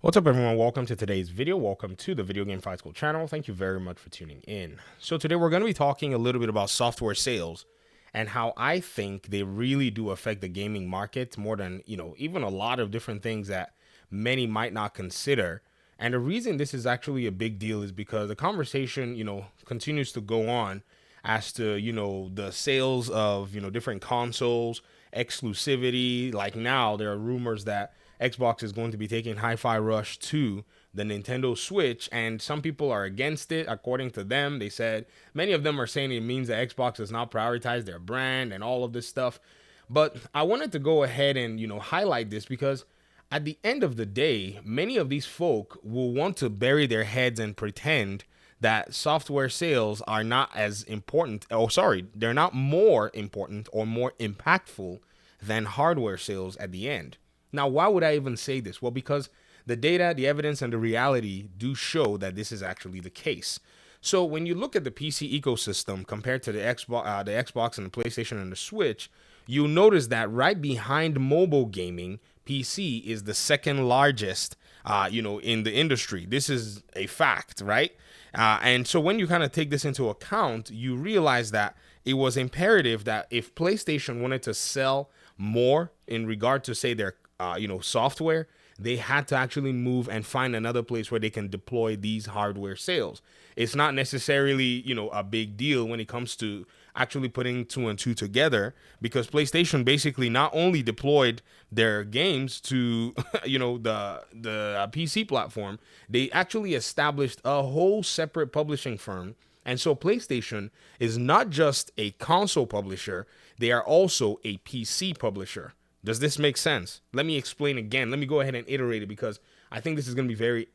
What's up, everyone? Welcome to today's video. Welcome to the Video Game Fight School channel. Thank you very much for tuning in. So today we're going to be talking a little bit about software sales and how I think they really do affect the gaming market more than, even a lot of different things that many might not consider. And the reason this is actually a big deal is because the conversation, continues to go on as to, the sales of, different consoles, exclusivity. Like now there are rumors that Xbox is going to be taking Hi-Fi Rush to the Nintendo Switch, and some people are against it. According to them, they said many of them are saying it means that Xbox does not prioritize their brand and all of this stuff. But I wanted to go ahead and highlight this because at the end of the day, many of these folk will want to bury their heads and pretend that software sales are not as important. Oh, sorry, they're not more important or more impactful than hardware sales at the end. Now, why would I even say this? Well, because the data, the evidence, and the reality do show that this is actually the case. So when you look at the PC ecosystem compared to the Xbox and the PlayStation and the Switch, you'll notice that right behind mobile gaming, PC is the second largest, in the industry. This is a fact, right? And so when you kind of take this into account, you realize that it was imperative that if PlayStation wanted to sell more in regard to say their software, they had to actually move and find another place where they can deploy these hardware sales. It's not necessarily, a big deal when it comes to actually putting two and two together, because PlayStation basically not only deployed their games to, the PC platform, they actually established a whole separate publishing firm. And so PlayStation is not just a console publisher, they are also a PC publisher. Does this make sense? Let me explain again. Let me go ahead and iterate it because I think this is going to be very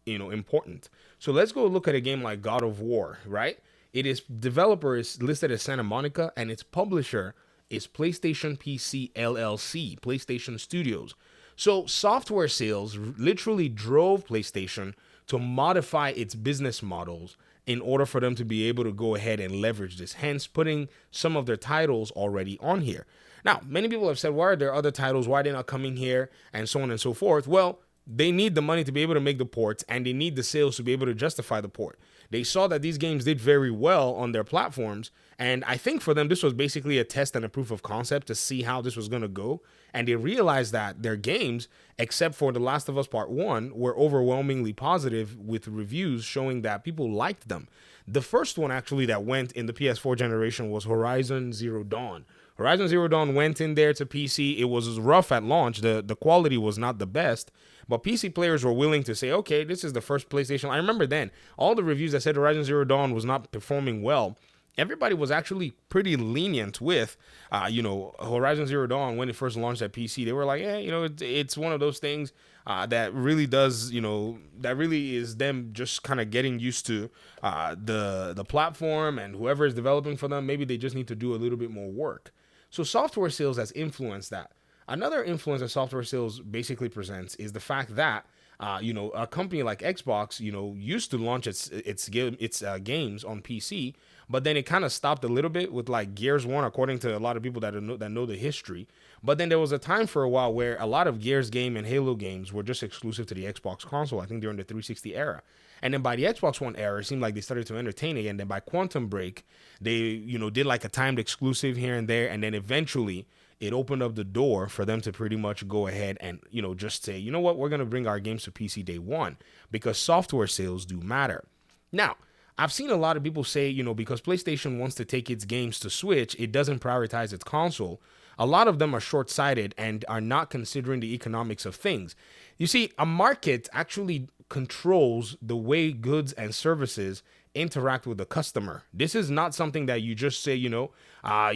important. So let's go look at a game like God of War, right? Its developer is listed as Santa Monica and its publisher is PlayStation PC LLC, PlayStation Studios. So software sales literally drove PlayStation to modify its business models in order for them to be able to go ahead and leverage this, hence putting some of their titles already on here. Now, many people have said, why are there other titles? Why are they not coming here? And so on and so forth. Well, they need the money to be able to make the ports, and they need the sales to be able to justify the port. They saw that these games did very well on their platforms, and I think for them, this was basically a test and a proof of concept to see how this was going to go. And they realized that their games, except for The Last of Us Part 1, were overwhelmingly positive with reviews showing that people liked them. The first one actually that went in the PS4 generation was Horizon Zero Dawn. Horizon Zero Dawn went in there to PC. It was rough at launch. The quality was not the best, but PC players were willing to say, okay, this is the first PlayStation. I remember then, all the reviews that said Horizon Zero Dawn was not performing well, everybody was actually pretty lenient with, Horizon Zero Dawn when it first launched at PC. They were like, it's one of those things that really does, that really is them just kind of getting used to the platform and whoever is developing for them. Maybe they just need to do a little bit more work. So software sales has influenced that. Another influence that software sales basically presents is the fact that a company like Xbox, used to launch its games on PC, but then it kind of stopped a little bit with like Gears 1, according to a lot of people that know the history. But then there was a time for a while where a lot of Gears game and Halo games were just exclusive to the Xbox console. I think during the 360 era. And then by the Xbox One era, it seemed like they started to entertain again. Then by Quantum Break, they, did like a timed exclusive here and there. And then eventually it opened up the door for them to pretty much go ahead and, just say, you know what, we're going to bring our games to PC day one, because software sales do matter. Now, I've seen a lot of people say, because PlayStation wants to take its games to Switch, it doesn't prioritize its console. A lot of them are short-sighted and are not considering the economics of things. You see, a market actually controls the way goods and services interact with the customer. This is not something that you just say,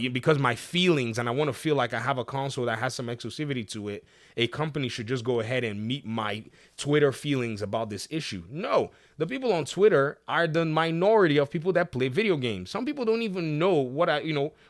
because my feelings and I want to feel like I have a console that has some exclusivity to it, a company should just go ahead and meet my Twitter feelings about this issue. No, the people on Twitter are the minority of people that play video games. Some people don't even know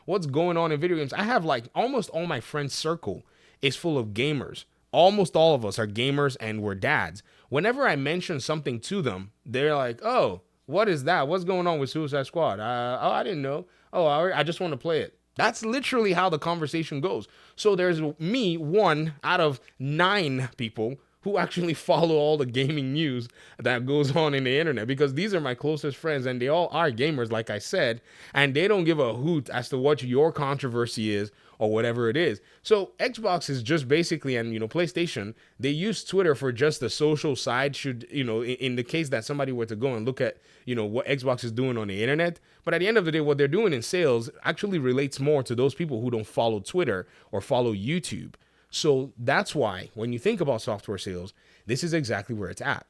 what's going on in video games. I have like almost all my friends' circle is full of gamers. Almost all of us are gamers and we're dads. Whenever I mention something to them, they're like, oh, what is that? What's going on with Suicide Squad? I didn't know. Oh, I just want to play it. That's literally how the conversation goes. So there's me, one out of 9 people who actually follow all the gaming news that goes on in the internet, because these are my closest friends and they all are gamers, like I said, and they don't give a hoot as to what your controversy is or whatever it is. So Xbox is just basically, and PlayStation, they use Twitter for just the social side. Should in the case that somebody were to go and look at what Xbox is doing on the internet, but at the end of the day, what they're doing in sales actually relates more to those people who don't follow Twitter or follow YouTube. So that's why when you think about software sales, this is exactly where it's at.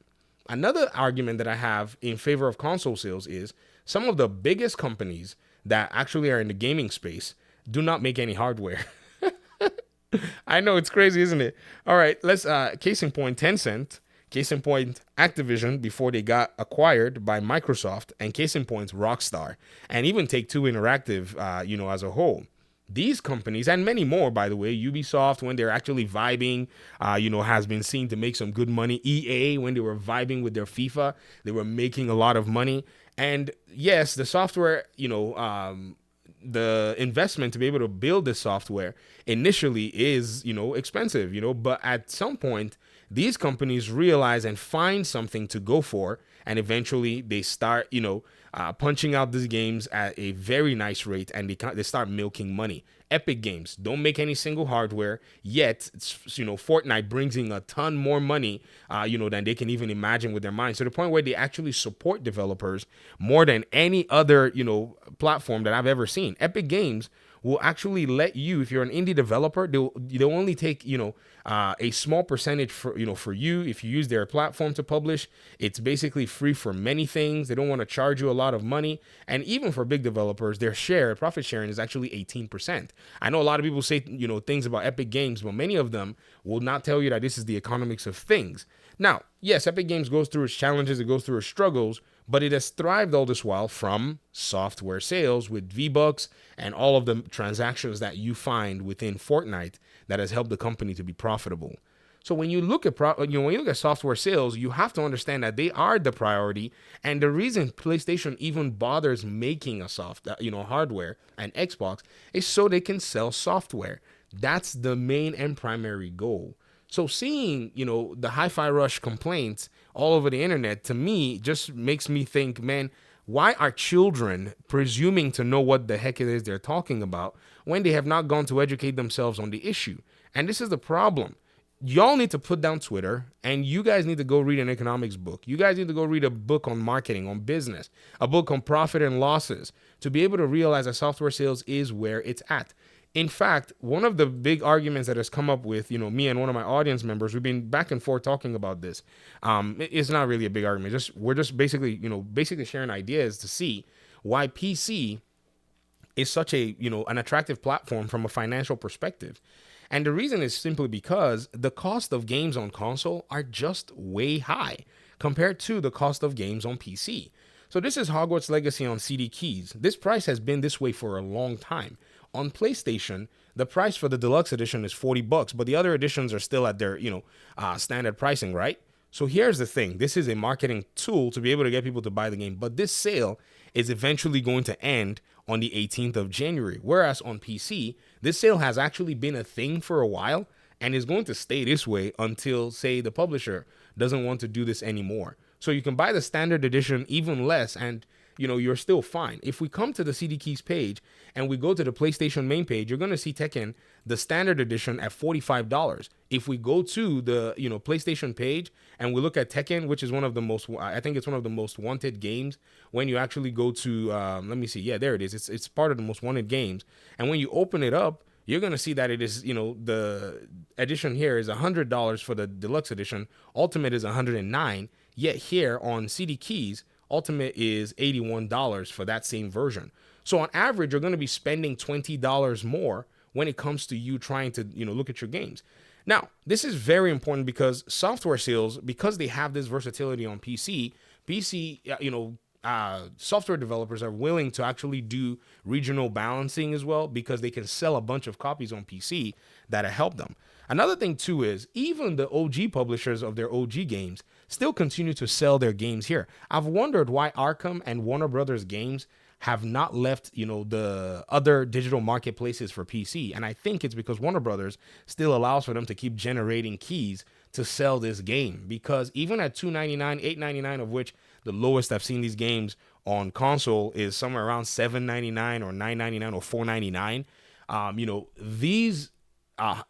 Another argument that I have in favor of console sales is some of the biggest companies that actually are in the gaming space do not make any hardware. I know, it's crazy, isn't it? All right, let's case in point, Tencent, case in point, Activision before they got acquired by Microsoft, and case in point, Rockstar, and even Take-Two Interactive, as a whole. These companies, and many more, by the way, Ubisoft, when they're actually vibing, has been seen to make some good money. EA, when they were vibing with their FIFA, they were making a lot of money. And yes, the software, the investment to be able to build this software initially is, expensive, but at some point, these companies realize and find something to go for, and eventually they start, punching out these games at a very nice rate, and they start milking money. Epic Games don't make any single hardware, yet Fortnite brings in a ton more money, than they can even imagine with their minds, to the point where they actually support developers more than any other, platform that I've ever seen. Epic Games will actually let you, if you're an indie developer, they'll only take, a small percentage for you if you use their platform to publish. It's basically free for many things. They don't want to charge you a lot of money. And even for big developers, their profit sharing is actually 18%. I know a lot of people say, things about Epic Games, but many of them will not tell you that this is the economics of things. Now, yes, Epic Games goes through its challenges, it goes through its struggles, but it has thrived all this while from software sales with V-Bucks and all of the transactions that you find within Fortnite that has helped the company to be profitable. So when you look at software sales, you have to understand that they are the priority, and the reason PlayStation even bothers making a hardware, and Xbox, is so they can sell software. That's the main and primary goal. So seeing, the Hi-Fi Rush complaints all over the internet, to me, just makes me think, man, why are children presuming to know what the heck it is they're talking about when they have not gone to educate themselves on the issue? And this is the problem. Y'all need to put down Twitter, and you guys need to go read an economics book. You guys need to go read a book on marketing, on business, a book on profit and losses, to be able to realize that software sales is where it's at. In fact, one of the big arguments that has come up with, me and one of my audience members, we've been back and forth talking about this. It's not really a big argument. We're just basically sharing ideas to see why PC is such an attractive platform from a financial perspective. And the reason is simply because the cost of games on console are just way high compared to the cost of games on PC. So this is Hogwarts Legacy on CD keys. This price has been this way for a long time. On PlayStation, the price for the deluxe edition is $40, but the other editions are still at their, standard pricing, right? So here's the thing. This is a marketing tool to be able to get people to buy the game, but this sale is eventually going to end on the 18th of January. Whereas on PC, this sale has actually been a thing for a while and is going to stay this way until, say, the publisher doesn't want to do this anymore. So you can buy the standard edition even less, and you're still fine. If we come to the CD keys page and we go to the PlayStation main page, you're going to see Tekken, the standard edition, at $45. If we go to the PlayStation page and we look at Tekken, which is one of the most wanted games, when you actually go to let me see, yeah, there it is. It's part of the most wanted games. And when you open it up, you're going to see that it is, the edition here is $100 for the deluxe edition. Ultimate is $109. Yet here on CD keys, Ultimate is $81 for that same version. So on average, you're going to be spending $20 more when it comes to you trying to, look at your games. Now, this is very important because software sales, because they have this versatility on PC, software developers are willing to actually do regional balancing as well, because they can sell a bunch of copies on PC that help them. Another thing too is even the OG publishers of their OG games still continue to sell their games here. I've wondered why Arkham and Warner Brothers games have not left, the other digital marketplaces for PC. And I think it's because Warner Brothers still allows for them to keep generating keys to sell this game, because even at $2.99, $8.99, of which the lowest I've seen these games on console is somewhere around $7.99 or $9.99 or $4.99, these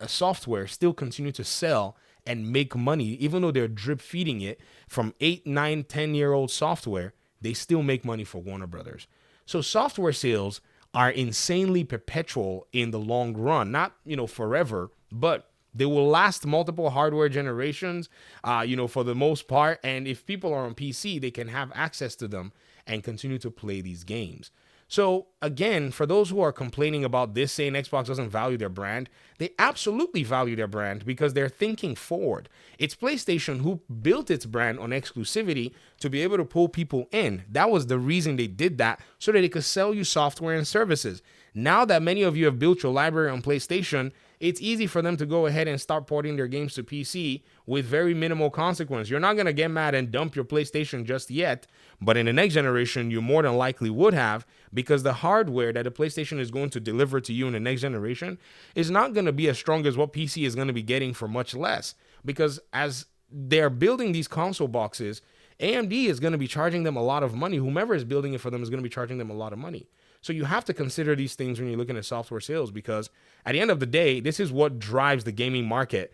software still continue to sell and make money, even though they're drip feeding it from 8, 9, 10-year-old software. They still make money for Warner Brothers. So software sales are insanely perpetual in the long run, not forever, but they will last multiple hardware generations, for the most part. And if people are on PC, they can have access to them and continue to play these games. So again, for those who are complaining about this, saying Xbox doesn't value their brand, they absolutely value their brand because they're thinking forward. It's PlayStation who built its brand on exclusivity to be able to pull people in. That was the reason they did that, so that they could sell you software and services. Now that many of you have built your library on PlayStation, it's easy for them to go ahead and start porting their games to PC with very minimal consequence. You're not going to get mad and dump your PlayStation just yet, but in the next generation, you more than likely would have, because the hardware that the PlayStation is going to deliver to you in the next generation is not going to be as strong as what PC is going to be getting for much less. Because as they're building these console boxes, AMD is going to be charging them a lot of money. Whomever is building it for them is going to be charging them a lot of money. So you have to consider these things when you're looking at software sales, because at the end of the day, this is what drives the gaming market,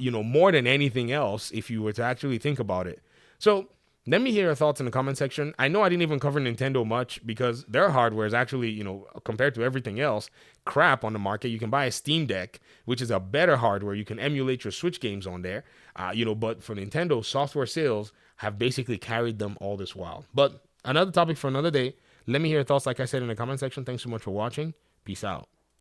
more than anything else, if you were to actually think about it. So let me hear your thoughts in the comment section. I know I didn't even cover Nintendo much because their hardware is actually, compared to everything else, crap on the market. You can buy a Steam Deck, which is a better hardware. You can emulate your Switch games on there, but for Nintendo, software sales have basically carried them all this while. But another topic for another day. Let me hear your thoughts, like I said, in the comment section. Thanks so much for watching. Peace out.